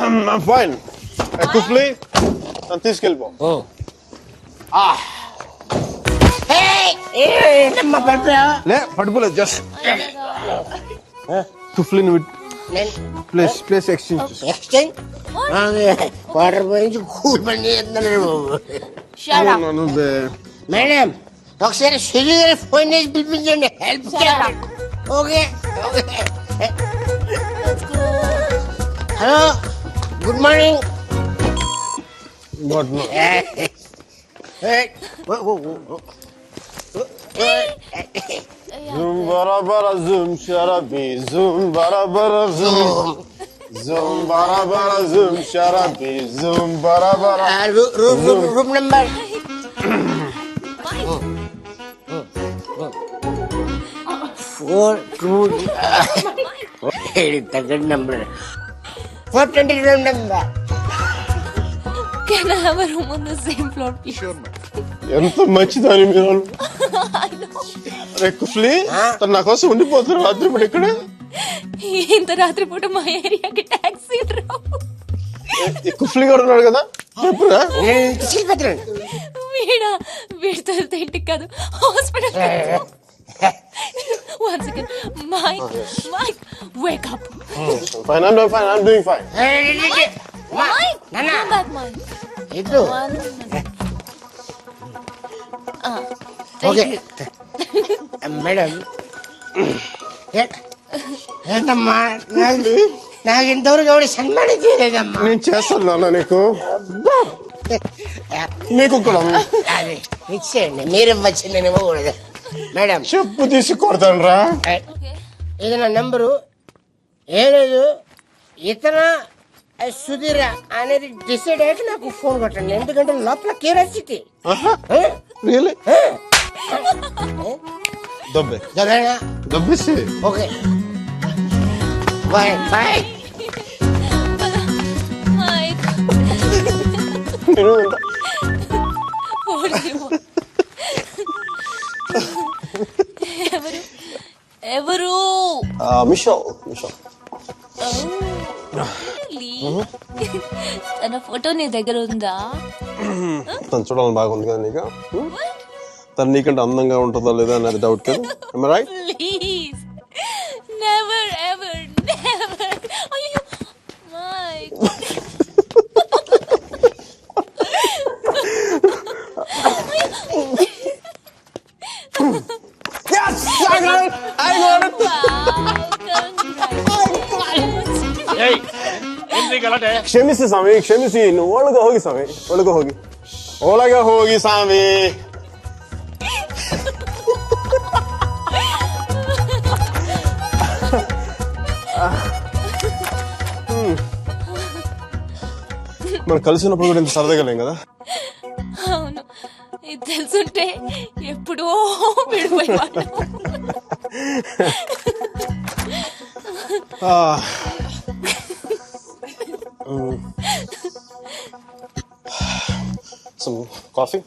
I'm fine. Kufli, నన్ను తీసుకెళ్ళిపో. లే పడిపోలేదు just కుఫ్లీ నువ్వు ప్లేస్ ఎక్స్చేంజ్ వాటర్ పోయించి కూల్ పని చేస్తున్నాను. మేడం ఒకసారి సుజీ గారి ఫోన్ చేసి పిలిపించండి. Help okay. Hello, good morning. Zoom bara bara zoom sharabi zoom bara bara zoom zoom bara bara zoom sharabi zoom bara bara room number 422 number 420 room number. Can I have a room on the same floor, please? Sure, ma'am. ఎంత మంచిదని మీరు. అరే కుఫ్లీ తను నా కోసం ఉండిపోతున్నారు రాత్రి పూట ఇక్కడ. ఇంత రాత్రి పూట మా ఏరియాకి టాక్సీ రావు. కుఫ్లీ కూడా ఉన్నాడు కదా చెప్పురా. వీడితో వెళ్తే ఇంటికి కాదు hospital. One second. Mike, wake up. Fine, I'm doing fine. Mike, come back, Mike. One minute. Okay madam. ఏంటమ్మా నాకు ఇంతవరకు ఎవరు సన్మానం చేయలేదమ్మా. నేను చేస్తాను నాన్న నీకు నీకు కూడా అది ఇచ్చేయండి. మీరు ఇవ్వచ్చు, నేను ఇవ్వకూడదు మేడం. చెప్పు తీసి కొడతాను రా. ఇది నా నెంబరు. ఏం లేదు, ఇతర సుధీర అనేది డిసైడ్ అయ్యాక నాకు ఫోన్ కొట్టండి. ఎందుకంటే లోపల క్యూరియాసిటీ. దబ్బేసి okay bye bye. Mike. What do you want? ఎవరు మిషల్ తన ఫోటో నీ దగ్గర ఉందా? తను చూడాలని బాగుంది కదా నీకు. తను నీకంటే అందంగా ఉంటుందా లేదా అనేది డౌట్ కదా. Right please never ever never. అయ్యో mic. Yes, I got it. ಕ್ಷಮಿಸಿ ಸ್ವಾಮಿ, ಕ್ಷಮಿಸಿ. ಒಳಗೆ ಹೋಗಿ ಸ್ವಾಮಿ, ಒಳಗೆ ಹೋಗಿ, ಒಳಗೆ ಹೋಗಿ ಸ್ವಾಮಿ. మనం కలిసినప్పుడు కూడా ఇంత సరదాగా లేం కదా. అవును, ఇది తెలుసుంటే ఎప్పుడో విడిపోయేవాడు. Some coffee?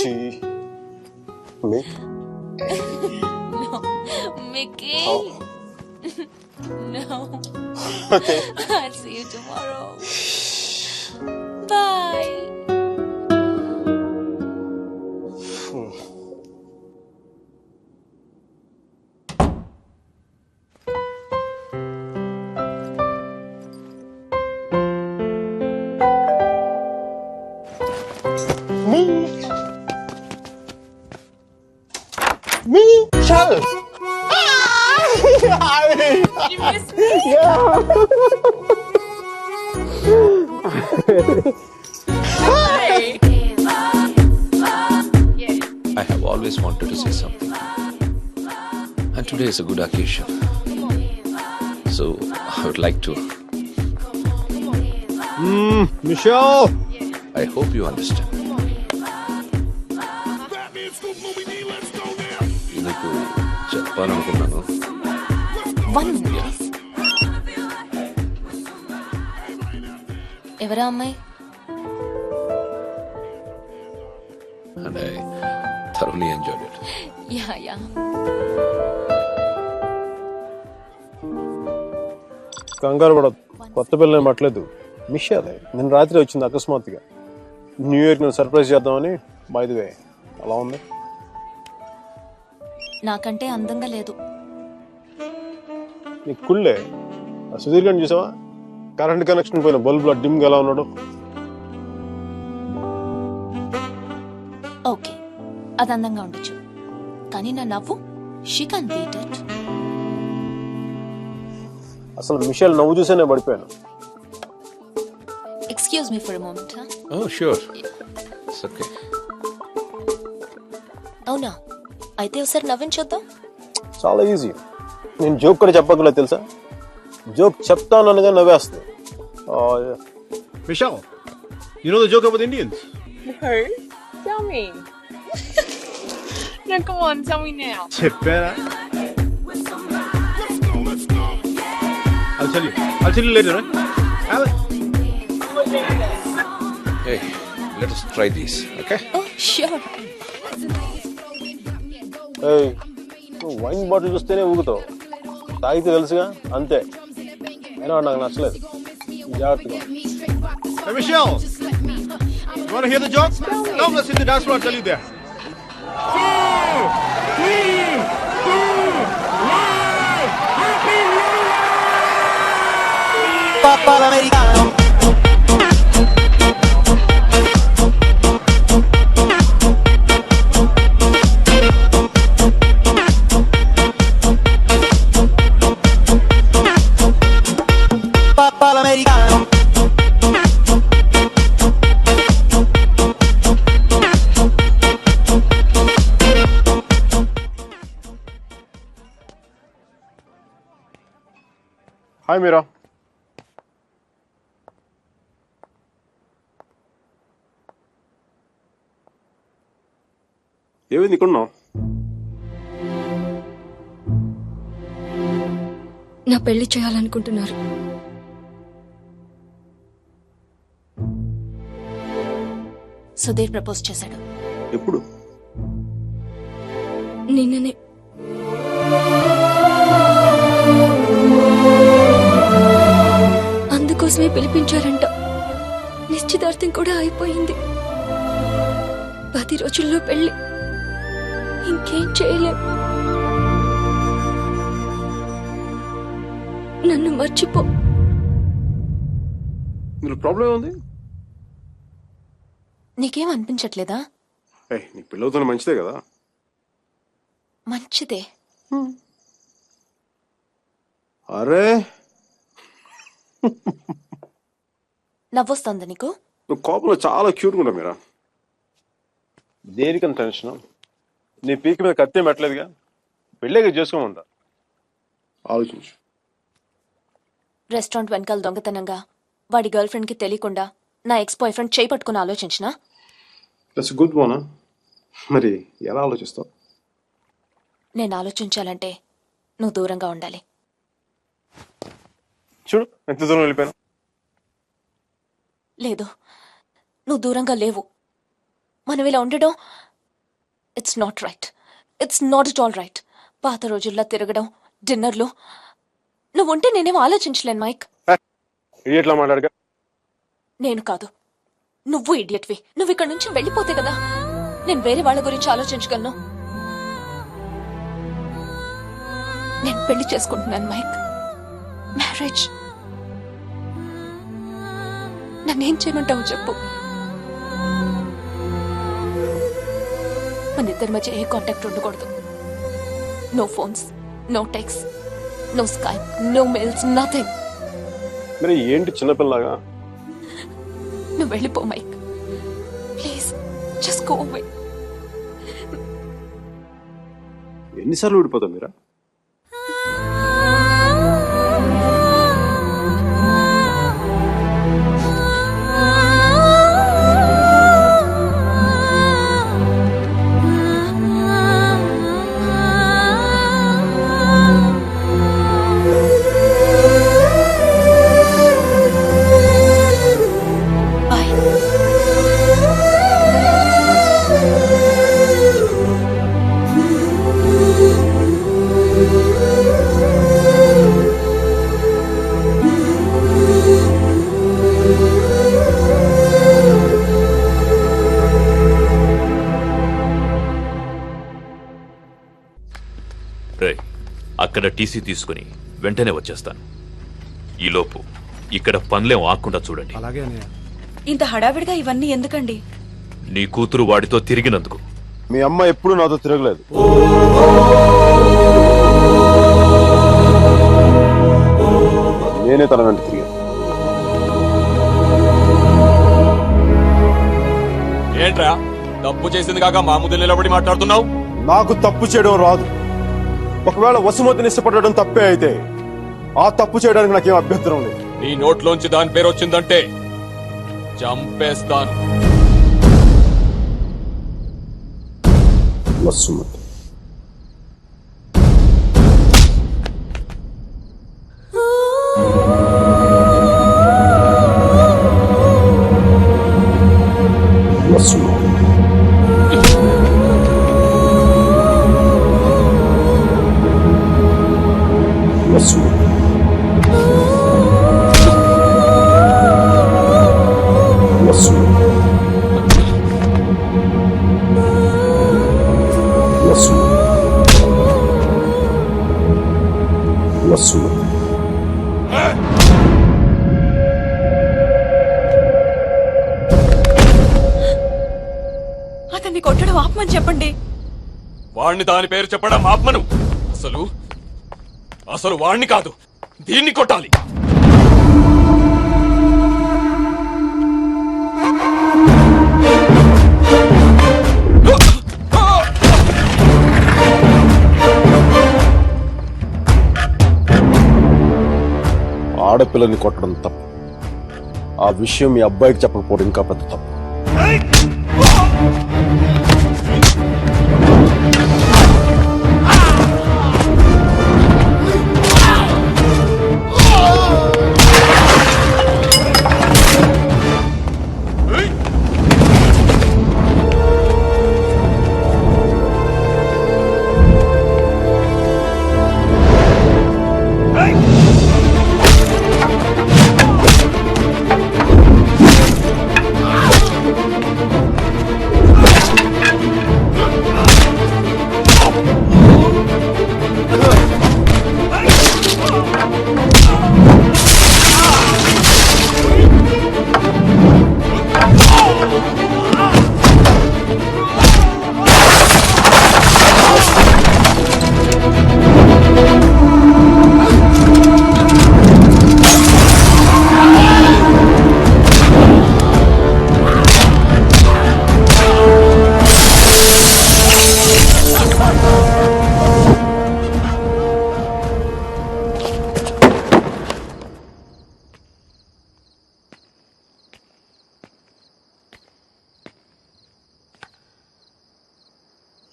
Tea? Milk? No, Mickey. Oh. No. Okay. I'll see you tomorrow. Bye. Michelle! You missed me? Yeah! I have always wanted to say something. And today is a good occasion. So I would like to. Michelle! I hope you understand. నీకు చెప్పాలనుకున్నాను. 1 minute. ఎవరా అమ్మాయి? And I thoroughly enjoyed it. Yeah. కంగారు పడదు, కొత్త పిల్లని పట్టలేదు. మిషాలే నిన్న రాత్రి వచ్చింది అకస్మాత్తుగా. న్యూ ఇయర్కి నేను సర్ప్రైజ్ చేద్దామని. బై ది వే, అలా ఉంది. నాకంటే అందంగా లేదు. నీకు కుళ్ళే. ఆ సుధీర్ గారిని చూసావా? కరెంట్ కనెక్షన్ పోయిన బల్బులో డిమ్గా ఎలా ఉన్నాడు. ఓకే, అది అందంగా ఉండొచ్చు, కానీ నా నవ్వు షీ కాన్ బీట్ ఇట్. అసలు మిషేల్ నవ్వు చూసే నేను పడిపోయాను. Excuse me for a moment. Oh, sure. It's okay. అవునా, అయితే ఒకసారి నవ్వించొద్దాం. చాలా ఈజీ. నేను జోక్ కూడా చెప్పగలదు తెలుసా. జోక్ చెప్తాను అనగా నవ్వేస్తుంది. Michelle, you know the joke about Indians? No, tell me. No, come on, tell me now. Chepera. I'll tell you later, right? Alex. Hey, let us try these, okay? Oh sure. ఏయ్, నువ్వు wine bottle చూస్తేనే ఊగుతావు, తాగితే తెలుసుగా అంతే. అయినా నాకు నచ్చలేదు. జాగ్రత్తగా. Hey, Michelle. You want to hear the joke? Come, let's hit the dance floor. I'll tell you there. Papa l'americano. Papa l'americano. Hi Meera. ఏమైంది ఇక్కడున్నావు? నా పెళ్లి చేయాలనుకుంటున్నారు. సుధీర్ ప్రపోజ్ చేశాడు. ఎప్పుడు? నిన్ననే. అందుకోసమే పిలిపించారంట. నిశ్చితార్థం కూడా అయిపోయింది. 10 రోజుల్లో పెళ్లి. ఇంకేం చేయలేం. నన్ను మర్చిపో. ఇందులో ప్రాబ్లం ఏముంది? నీకేం అనిపించట్లేదా? నీకు పెళ్ళవుతున్న మంచిదే కదా. మంచిదే. అరే నవ్వొస్తుందా నీకు? నువ్వు కోపంలో చాలా క్యూట్గా ఉంటావు మీరా. దేనికని టెన్షన్? నీ పీక మీద కత్తే పెట్టలేదుగా. పెళ్ళేగా చేసుకోమంటా. ఆలోచించు. రెస్టారెంట్ వెనకాల దొంగతనంగా వాడి గర్ల్ ఫ్రెండ్ కి తెలియకుండా నా ఎక్స్ బాయ్ ఫ్రెండ్ చేయి పట్టుకుని ఆలోచించినా? That's good Mona. మరి ఎలా ఆలోచిస్తావు? నేను ఆలోచించాలంటే నువ్వు దూరంగా ఉండాలి. చూడు ఎంత దూరం వెళ్ళిపోయాను. లేదు, నువ్వు దూరంగా లేవు. మనం ఇలా ఉండడం it's not right. It's not it all right. పాత రోజుల్లో తిరగడం, డిన్నర్లు. నువ్వు ఉంటే నేనేం ఆలోచించలేను మైక్. ఇట్లా మాట్లాడగా. నేను కాదు, నువ్వు ఇడియట్వి. నువ్వు ఇక్కడ నుంచి వెళ్ళిపోతే కదా నేను వేరే వాళ్ళ గురించి ఆలోచించగలను. నేను పెళ్లి చేసుకుంటున్నాను మైక్. మ్యారేజ్. నన్నేం చేయమంటావు చెప్పు. మన ఇద్దరి మధ్య ఏ కాంటాక్ట్ ఉండకూడదు. No phones, no texts, no Skype, no mails, nothing. మరి ఏంటి చిన్నపిల్లగా? నువ్వు వెళ్ళిపో Mike please. Just go away. ఎన్నిసార్లు విడిపోతావు మీరా? రేయ్, అక్కడ టీసీ తీసుకుని వెంటనే వచ్చేస్తాను. ఈలోపు ఇక్కడ పనులేం ఆకుండా చూడండి. అలాగే అన్నయ్య. ఇంత హడావిడిగా ఇవన్నీ ఎందుకండి? నీ కూతురు వాడితో తిరిగినందుకు. మీ అమ్మ ఎప్పుడు నాతో తిరగలేదు. నేనే తన వెంట తిరిగాను. ఏంట్రా తప్పు చేసింది కాక మా ముందు నిలబడి మాట్లాడుతున్నావు? నాకు తప్పు చేయడం రాదు. ఒకవేళ వసుమతిని ఇష్టపడడం తప్పే అయితే ఆ తప్పు చేయడానికి నాకేం అభ్యంతరం లేదు. నీ నోట్లోంచి దాని పేరు వచ్చిందంటే చంపేస్తాను. వసుమతి వసుమతి వసుమతి వసుమతి వసుమతి. అతన్ని కొట్టడం ఆపమని చెప్పండి. వాణ్ణి దాని పేరు చెప్పడం ఆత్మను. అసలు వాణ్ణి కాదు, దీన్ని కొట్టాలి. ఆడపిల్లని కొట్టడం తప్పు. ఆ విషయం మీ అబ్బాయికి చెప్పకపోవడం ఇంకా పెద్ద తప్పు.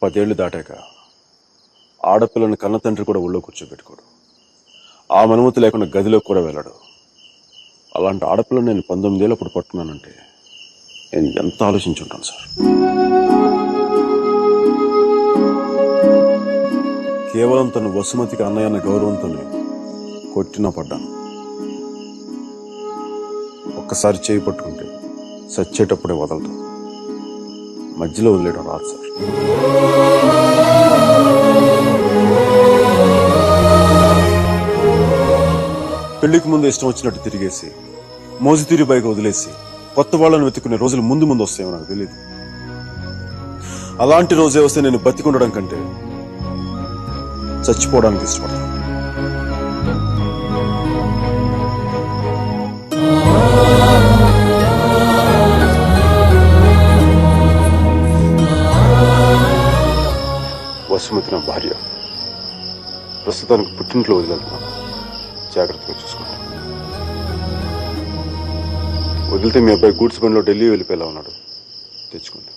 పదేళ్లు దాటాక ఆడపిల్లని కన్నతండ్రి కూడా ఒళ్ళో కూర్చోబెట్టుకోడు. ఆ అనుమతి లేకుండా గదిలోకి కూడా వెళ్ళడు. అలాంటి ఆడపిల్లని నేను 19 ఏళ్ళప్పుడు పట్టుకున్నానంటే నేను ఎంత ఆలోచించుంటాను సార్. కేవలం తను వసుమతికి అన్నయ్య అన్న గౌరవంతోనే కొట్టినా పడ్డాను. ఒక్కసారి చేయి పట్టుకుంటే చచ్చేటప్పుడే వదలదు. మధ్యలో వదిలేయడం రాదు సార్. పెళ్లికి ముందు ఇష్టం వచ్చినట్టు తిరిగేసి మోజుతీరి బైక్ వదిలేసి కొత్త వాళ్ళని వెతుకునే రోజులు ముందు ముందు వస్తాయేమో నాకు తెలియదు. అలాంటి రోజే వస్తే నేను బతికుండడం కంటే చచ్చిపోవడానికి ఇష్టపడతాను. వసుమతి నా భార్య. ప్రస్తుతానికి పుట్టింట్లో వదిలేస్తున్నాను. జాగ్రత్తగా చూసుకోండి. వదిలితే మీ అబ్బాయి గూడ్స్ బండిలో ఢిల్లీ వెళ్ళిపోయేలా ఉన్నాడు. తెచ్చుకోండి.